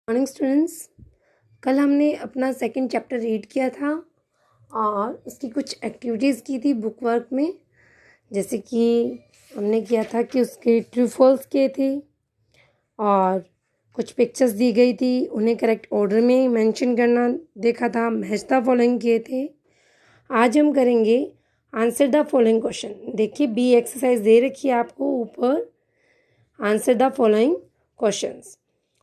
Morning students. कल हमने अपना सेकंड चैप्टर रीड किया था और उसकी कुछ एक्टिविटीज़ की थी बुक वर्क में। जैसे कि हमने किया था कि उसके ट्रू फॉल्स किए थे और कुछ पिक्चर्स दी गई थी, उन्हें करेक्ट ऑर्डर में मेंशन करना देखा था, मैच द फॉलोइंग किए थे। आज हम करेंगे आंसर द फॉलोइंग क्वेश्चन। देखिए बी एक्सरसाइज दे रखी है आपको ऊपर, answer the following questions.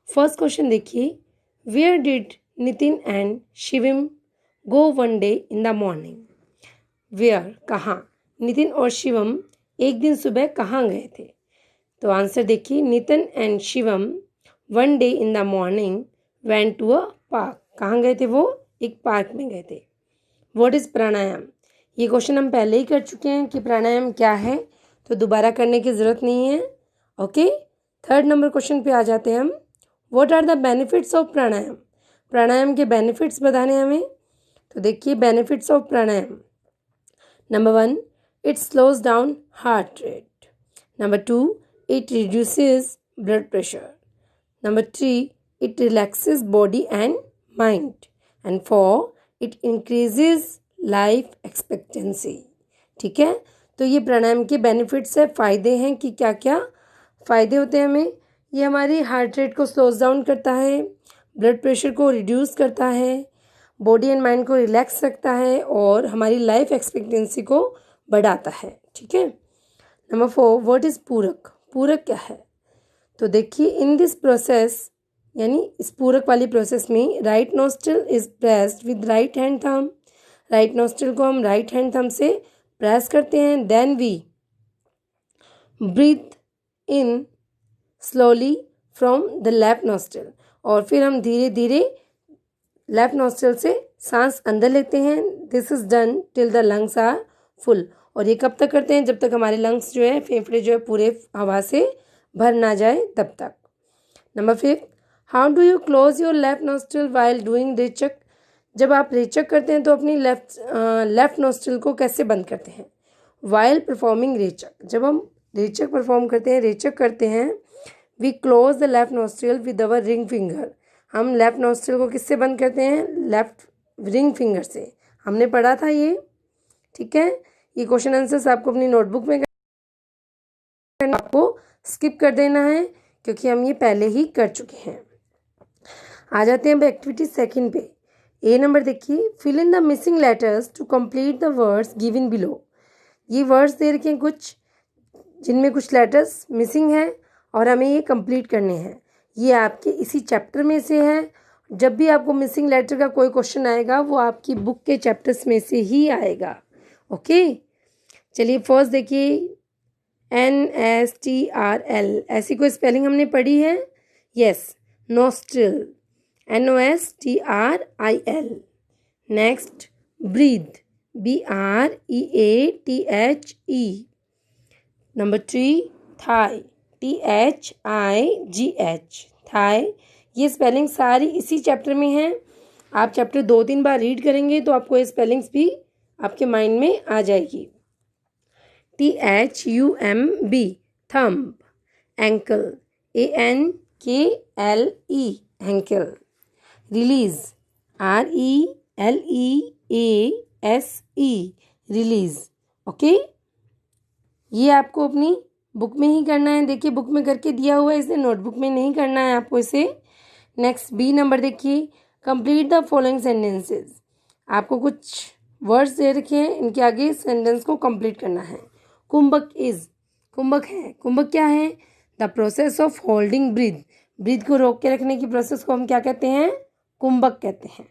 First question देखिए, where did Nitin and Shivam go one day in the morning. Where कहाँ, नितिन और शिवम एक दिन सुबह कहाँ गए थे। तो आंसर देखिए, Nitin and Shivam one day in the morning went to a park. कहाँ गए थे वो? एक पार्क में गए थे। What is pranayama? ये क्वेश्चन हम पहले ही कर चुके हैं कि प्राणायाम क्या है, तो दोबारा करने की ज़रूरत नहीं है। ओके, थर्ड नंबर क्वेश्चन पे आ जाते हैं हम। What are the benefits of pranayama? Pranayama के बेनिफिट्स बताने हमें। तो देखिए benefits of pranayama. Number 1, it slows down heart rate. Number 2, it reduces blood pressure. Number 3, it relaxes body and mind. And 4, it increases life expectancy. ठीक है, तो ये प्राणायाम के बेनिफिट्स है, फ़ायदे हैं कि क्या क्या फ़ायदे होते हैं हमें। ये हमारी हार्ट रेट को स्लोज डाउन करता है, ब्लड प्रेशर को रिड्यूस करता है, बॉडी एंड माइंड को रिलैक्स रखता है और हमारी लाइफ एक्सपेक्टेंसी को बढ़ाता है। ठीक है। नंबर 4, व्हाट इज़ पूरक? पूरक क्या है? तो देखिए इन दिस प्रोसेस, यानी इस पूरक वाली प्रोसेस में right nostril is pressed with right hand thumb. Right nostril को हम राइट हैंड थंब से प्रेस करते हैं। Then we breathe in slowly from the left nostril, और फिर हम धीरे धीरे लेफ्ट नोस्ट्रिल से सांस अंदर लेते हैं। This is done till the lungs are full. और ये कब तक करते हैं? जब तक हमारे लंग्स जो है, फेफड़े जो है, पूरे हवा से भर ना जाए तब तक। Number 5, how do you close your left nostril while doing rechak? जब आप रेचक करते हैं तो अपनी लेफ्ट नोस्ट्रिल को कैसे बंद करते हैं? वाइल परफॉर्मिंग रेचक, जब हम रेचक परफॉर्म करते हैं, रेचक करते हैं, we close the left nostril with our ring finger. हम लेफ्ट नोस्ट्रिल को किससे बंद करते हैं? लेफ्ट रिंग फिंगर से। हमने पढ़ा था ये। ठीक है, ये क्वेश्चन आंसर्स आपको अपनी नोटबुक में आपको स्किप कर देना है क्योंकि हम ये पहले ही कर चुके हैं। आ जाते हैं अब एक्टिविटी सेकंड पे। ए नंबर देखिए, fill in the missing letters to complete the words given below. ये वर्ड्स दे रखे हैं कुछ, जिनमें कुछ लेटर्स मिसिंग हैं और हमें ये कंप्लीट करने हैं। ये आपके इसी चैप्टर में से है। जब भी आपको मिसिंग लेटर का कोई क्वेश्चन आएगा वो आपकी बुक के चैप्टर्स में से ही आएगा। ओके, चलिए फर्स्ट देखिए, NSTRL, ऐसी कोई स्पेलिंग हमने पढ़ी है? Yes, nostril, NOSTRIL। Next, breathe, BREATHE। Number 3, thigh, THIGH, thigh. ये स्पेलिंग सारी इसी चैप्टर में है। आप चैप्टर 2-3 बार रीड करेंगे तो आपको ये स्पेलिंग्स भी आपके माइंड में आ जाएगी। THUMB, thumb. Ankle, ANKLE, ankle. Release, RELEASE, release. Okay, ये आपको अपनी बुक में ही करना है। देखिए बुक में करके दिया हुआ है, इसे नोटबुक में नहीं करना है आपको इसे। नेक्स्ट बी नंबर देखिए, कंप्लीट द फॉलोइंग सेंटेंसेस। आपको कुछ वर्ड्स दे रखे हैं, इनके आगे सेंटेंस को कंप्लीट करना है। कुंभक इज, कुंभक है। कुंभक क्या है? The process of holding breath. Breath को रोक के रखने की प्रोसेस को हम क्या कहते हैं? कुंभक कहते हैं।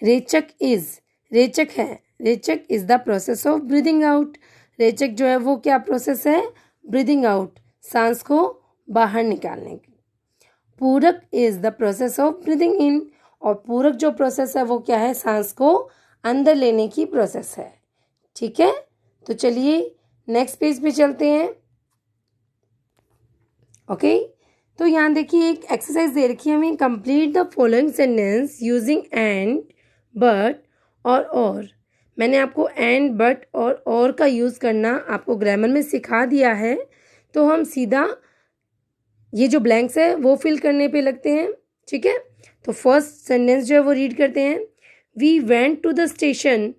रेचक इज, रेचक है। Rechak is the process of breathing out. Rechak जो है वो क्या प्रोसेस है? ब्रीदिंग आउट, सांस को बाहर निकालने की। पूरक is the process of breathing in, और पूरक जो प्रोसेस है वो क्या है? सांस को अंदर लेने की प्रोसेस है। ठीक है, तो चलिए नेक्स्ट पेज पे चलते हैं। ओके, तो यहाँ देखिए एक एक्सरसाइज दे रखी है हमें, complete the following sentence using and, but और। मैंने आपको एंड, बट और का यूज़ करना आपको ग्रामर में सिखा दिया है, तो हम सीधा ये जो ब्लैंक्स है वो फिल करने पे लगते हैं। ठीक है, तो फर्स्ट सेंटेंस जो है वो रीड करते हैं। We went to the station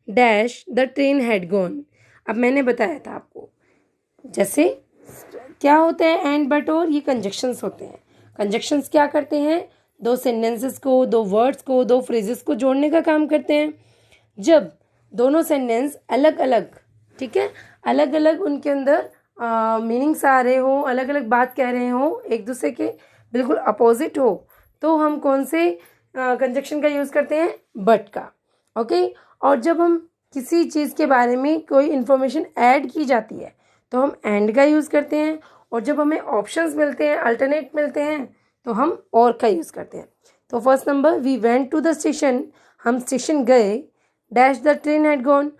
dash the train had gone. अब मैंने बताया था आपको, जैसे क्या होता है एंड बट और, ये कंजक्शंस होते हैं। कंजक्शंस क्या करते हैं, दो सेंटेंसेस को, दो वर्ड्स को, दो फ्रेजेस को जोड़ने का काम करते हैं। जब दोनों सेंटेंस अलग अलग, ठीक है, अलग अलग उनके अंदर मीनिंग्स आ रहे हो, अलग अलग बात कह रहे हो, एक दूसरे के बिल्कुल अपोजिट हो, तो हम कौन से कंजक्शन का यूज़ करते हैं, बट का। ओके, और जब हम किसी चीज़ के बारे में कोई इन्फॉर्मेशन ऐड की जाती है तो हम एंड का यूज़ करते हैं, और जब हमें ऑप्शंस मिलते हैं, अल्टरनेट मिलते हैं, तो हम और का यूज़ करते हैं। तो first number, we went to the station, हम स्टेशन गए, dash the train had gone,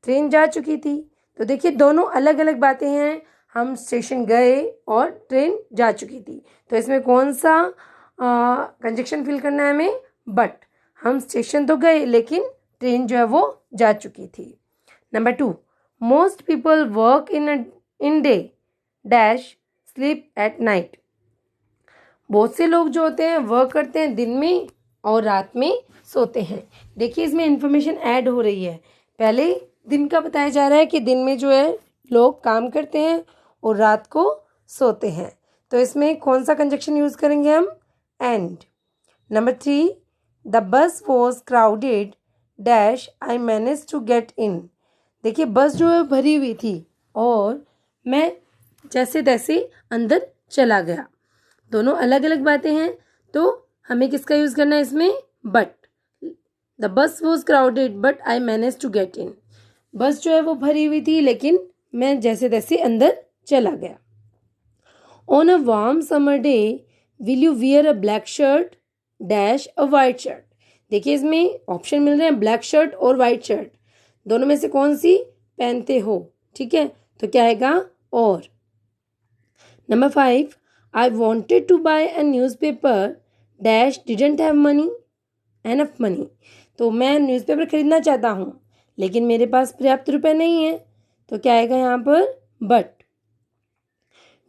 train जा चुकी थी। तो देखिए दोनों अलग अलग बातें हैं, हम स्टेशन गए और ट्रेन जा चुकी थी। तो इसमें कौन सा कंजक्शन फिल करना है हमें, बट। हम स्टेशन तो गए लेकिन ट्रेन जो है वो जा चुकी थी। Number 2, most people work in day dash sleep at night. बहुत से लोग जो होते हैं वर्क करते हैं दिन में और रात में सोते हैं। देखिए इसमें इंफॉर्मेशन ऐड हो रही है, पहले दिन का बताया जा रहा है कि दिन में जो है लोग काम करते हैं और रात को सोते हैं। तो इसमें कौन सा कंजक्शन यूज़ करेंगे हम, and. Number 3, the bus was crowded dash I manage to get in. देखिए बस जो है भरी हुई थी और मैं जैसे तैसे अंदर चला गया। दोनों अलग अलग बातें हैं, तो हमें किसका यूज़ करना है इसमें, but. The bus was crowded but I manage to get in. Bus जो है वो भरी हुई थी लेकिन मैं जैसे तैसे अंदर चला गया। On a warm summer day will you wear a black shirt dash a white shirt. देखिए इसमें ऑप्शन मिल रहे हैं ब्लैक शर्ट और वाइट शर्ट, दोनों में से कौन सी पहनते हो, ठीक है, तो क्या आएगा, और। Number 5, I wanted to buy a newspaper dash didn't have money enough money. तो मैं न्यूज़पेपर खरीदना चाहता हूँ लेकिन मेरे पास पर्याप्त रुपए नहीं है, तो क्या आएगा यहाँ पर, but.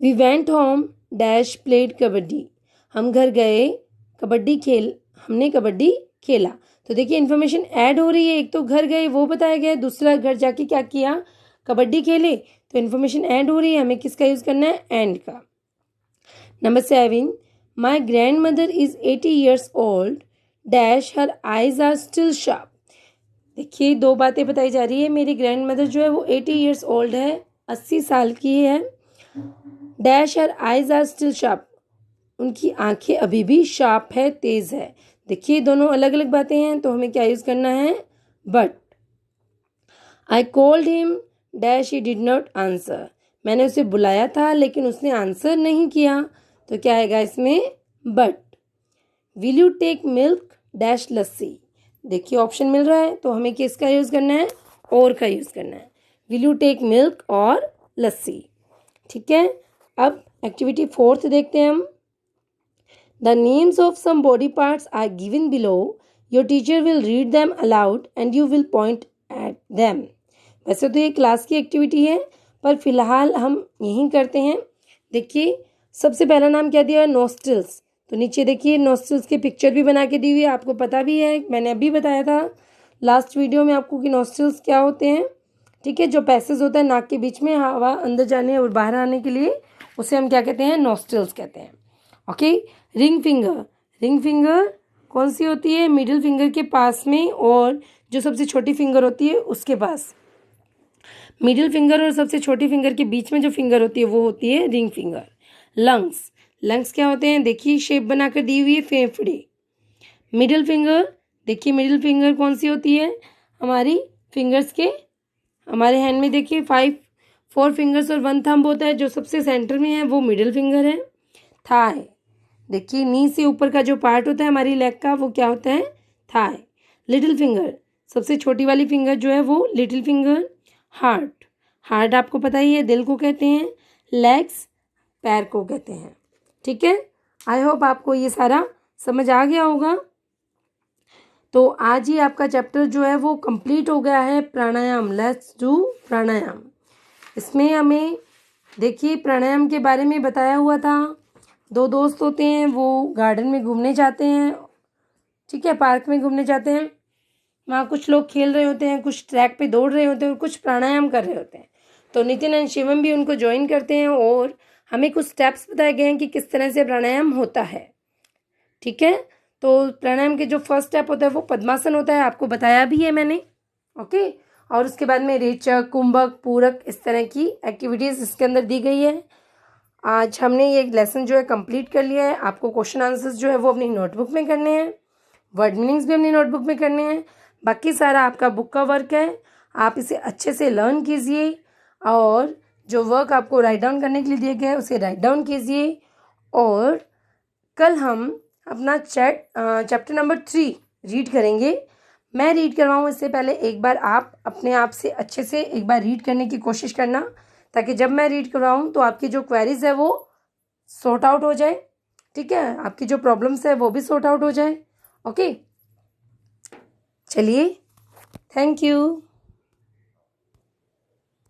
We went home dash played kabaddi. हम घर गए, हमने कबड्डी खेला। तो देखिए इन्फॉर्मेशन ऐड हो रही है, एक तो घर गए वो बताया गया है, दूसरा घर जाके क्या किया, कबड्डी खेले। तो इन्फॉर्मेशन ऐड हो रही है, हमें किसका यूज़ करना है, एंड का। Number 7, my grandmother is 80 years old dash her eyes are still sharp. देखिए दो बातें बताई जा रही है, मेरी ग्रैंड मदर जो है वो 80 years old है, 80 साल की है, dash her eyes are still sharp, उनकी आंखें अभी भी शार्प है, तेज है। देखिए दोनों अलग अलग बातें हैं, तो हमें क्या यूज़ करना है, but. I called him dash he did not answer. मैंने उसे बुलाया था लेकिन उसने आंसर नहीं किया, तो क्या आएगा इसमें, but. Will you take milk dash lassi. देखिए ऑप्शन मिल रहा है, तो हमें किसका यूज़ करना है, और का यूज़ करना है। विल यू टेक मिल्क और लस्सी, ठीक है। अब एक्टिविटी 4 देखते हैं हम। The names of some body parts are given below, your teacher will read them aloud and you will point at them. वैसे तो ये क्लास की एक्टिविटी है पर फिलहाल हम यहीं करते हैं। देखिए सबसे पहला नाम क्या दिया है, नोस्ट्रिल्स। तो नीचे देखिए नोस्ट्रिल्स की पिक्चर भी बना के दी हुई है, आपको पता भी है, मैंने अभी बताया था लास्ट वीडियो में आपको कि नोस्ट्रिल्स क्या होते हैं, ठीक है। जो पैसेज होता है नाक के बीच में हवा अंदर जाने और बाहर आने के लिए, उसे हम क्या कहते हैं, नोस्ट्रिल्स कहते हैं। Okay, ring finger. Ring finger कौन सी होती है, मिडिल फिंगर के पास में और जो सबसे छोटी फिंगर होती है उसके पास। मिडिल फिंगर और सबसे छोटी फिंगर के बीच में जो फिंगर होती है वो होती है रिंग फिंगर। लंग्स। लंग्स क्या होते हैं, देखिए शेप बनाकर दी हुई है, फेफड़े। मिडिल फिंगर, देखिए मिडिल फिंगर कौन सी होती है, हमारी फिंगर्स के, हमारे हैंड में देखिए 4 फिंगर्स और 1 थंब होता है, जो सबसे सेंटर में है वो मिडिल फिंगर है। थाई, देखिए नी से ऊपर का जो पार्ट होता है हमारी लेग का वो क्या होता है, थाई। लिटिल फिंगर, सबसे छोटी वाली फिंगर जो है वो लिटिल फिंगर। हार्ट, हार्ट आपको पता ही है दिल को कहते हैं। लेग्स, पैर को कहते हैं, ठीक है। आई होप आपको ये सारा समझ आ गया होगा। तो आज ही आपका चैप्टर जो है वो कंप्लीट हो गया है, प्राणायाम। लेट्स डू प्राणायाम। इसमें हमें देखिए प्राणायाम के बारे में बताया हुआ था, दो दोस्त होते हैं, वो गार्डन में घूमने जाते हैं, ठीक है, पार्क में घूमने जाते हैं। वहाँ कुछ लोग खेल रहे होते हैं, कुछ ट्रैक पे दौड़ रहे होते हैं और कुछ प्राणायाम कर रहे होते हैं। तो नितिन एंड शिवम भी उनको ज्वाइन करते हैं और हमें कुछ स्टेप्स बताए गए हैं कि किस तरह से प्राणायाम होता है, ठीक है। तो प्राणायाम के जो फर्स्ट स्टेप होता है वो पद्मासन होता है, आपको बताया भी है मैंने, ओके। और उसके बाद में रेचक, कुंभक, पूरक, इस तरह की एक्टिविटीज़ इसके अंदर दी गई है। आज हमने ये लेसन जो है कंप्लीट कर लिया है। आपको क्वेश्चन आंसर्स जो है वो अपनी नोटबुक में करने हैं, वर्ड मीनिंग्स भी अपनी नोटबुक में करने हैं। बाकी सारा आपका बुक का वर्क है, आप इसे अच्छे से लर्न कीजिए और जो वर्क आपको राइट डाउन करने के लिए दिए गए हैं उसे राइट डाउन कीजिए। और कल हम अपना चैप्टर नंबर 3 रीड करेंगे। मैं रीड करवाऊँ इससे पहले एक बार आप अपने आप से अच्छे से एक बार रीड करने की कोशिश करना, ताकि जब मैं रीड करवाऊँ तो आपकी जो क्वेरीज है वो सॉर्ट आउट हो जाए, ठीक है, आपकी जो प्रॉब्लम्स है वो भी सॉर्ट आउट हो जाए, ओके। चलिए, थैंक यू।